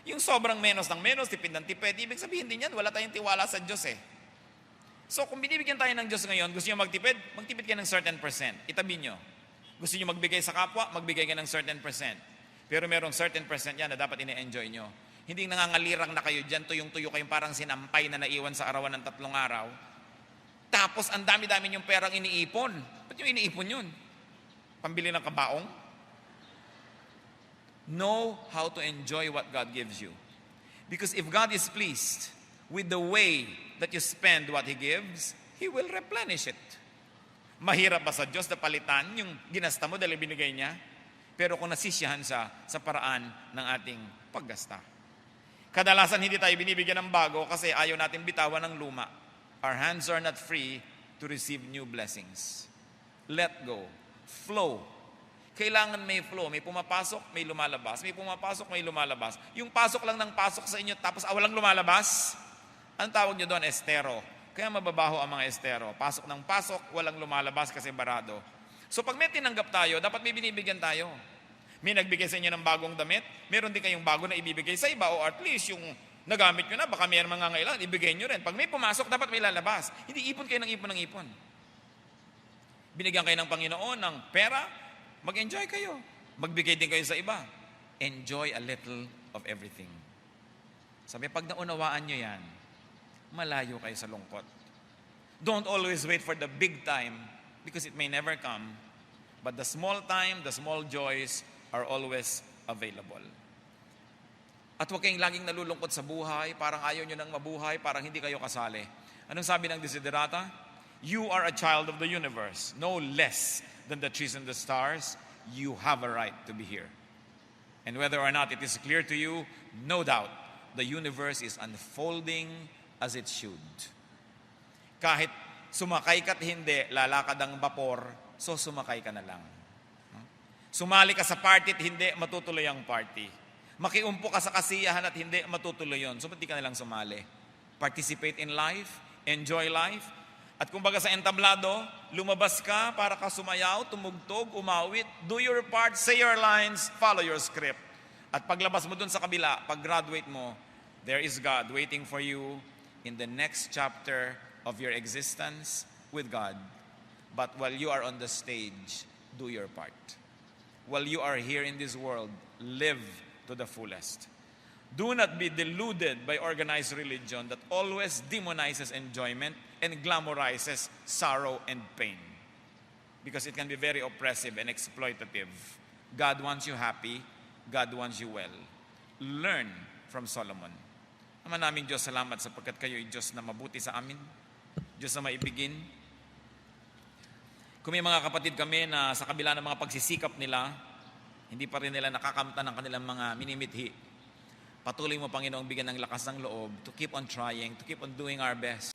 Yung sobrang menos ng menos, tipid ng tipid, ibig sabihin din yan, wala tayong tiwala sa Diyos eh. So kung binibigyan tayo ng Diyos ngayon, gusto nyo magtipid? Magtipid ka ng certain percent. Itabi nyo. Gusto nyo magbigay sa kapwa? Magbigay ka ng certain percent. Pero merong certain percent yan na dapat ine-enjoy nyo. Hindi nangangalirang na kayo dyan, tuyong-tuyo kayong parang sinampay na naiwan sa arawan ng 3 araw. Tapos ang dami-dami yung perang iniipon. Ba't yung iniipon yun? Pambili ng kabaong? Know how to enjoy what God gives you. Because if God is pleased with the way that you spend what He gives, He will replenish it. Mahirap ba sa Diyos na palitan yung ginasta mo dahil binigay niya? Pero kung nasisiyahan sa paraan ng ating paggasta. Kadalasan hindi tayo binibigyan ng bago kasi ayaw natin bitawan ng luma. Our hands are not free to receive new blessings. Let go. Flow. Kailangan may flow. May pumapasok, may lumalabas. May pumapasok, may lumalabas. Yung pasok lang ng pasok sa inyo tapos walang lumalabas, ang tawag nyo doon, estero. Kaya mababaho ang mga estero. Pasok ng pasok, walang lumalabas kasi barado. So pag may tinanggap tayo, dapat may binibigyan tayo. May nagbigay sa inyo ng bagong damit, meron din kayong bago na ibibigay sa iba, o at least yung nagamit nyo na, baka may mga ngailangan, ibigay nyo rin. Pag may pumasok, dapat may lalabas. Hindi ipon kayo ng ipon. Binigyan kayo ng Panginoon ng pera, mag-enjoy kayo. Magbigay din kayo sa iba. Enjoy a little of everything. Sabi, pag naunawaan nyo yan, malayo kayo sa lungkot. Don't always wait for the big time because it may never come. But the small time, the small joys are always available. At huwag kayong laging nalulungkot sa buhay, parang ayaw nyo nang mabuhay, parang hindi kayo kasali. Anong sabi ng Desiderata? You are a child of the universe, no less than the trees and the stars. You have a right to be here. And whether or not it is clear to you, no doubt, the universe is unfolding as it should. Kahit sumakay ka't hindi, lalakad ang vapor, so sumakay ka na lang. Sumali ka sa party at hindi, matutuloy ang party. Makiumpo ka sa kasiyahan at hindi, matutuloy yun. So, ba't di ka na lang sumali? Participate in life, enjoy life. At kumbaga sa entablado, lumabas ka para ka sumayaw, tumugtog, umawit, do your part, say your lines, follow your script. At paglabas mo dun sa kabila, pag-graduate mo, there is God waiting for you in the next chapter of your existence with God. But while you are on the stage, do your part. While you are here in this world, live to the fullest. Do not be deluded by organized religion that always demonizes enjoyment and glamorizes sorrow and pain. Because it can be very oppressive and exploitative. God wants you happy. God wants you well. Learn from Solomon. Ama namin Diyos, salamat sapagkat kayo'y Diyos na mabuti sa amin. Diyos na maibigin. Kung may mga kapatid kami na sa kabila ng mga pagsisikap nila, hindi pa rin nila nakakamtan ng kanilang mga minimithi, patuloy mo, Panginoong, bigyan ng lakas ng loob to keep on trying, to keep on doing our best.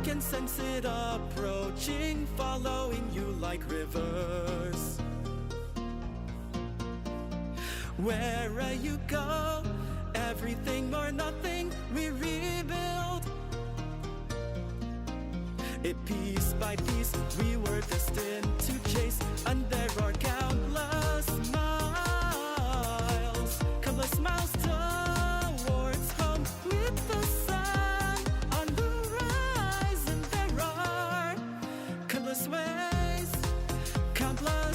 can sense it approaching, following you like rivers. Wherever you go, everything or nothing, we rebuild. It piece by piece, we were destined to chase, and there are countless miles towards home. With the sun on the rise, and there are countless ways, countless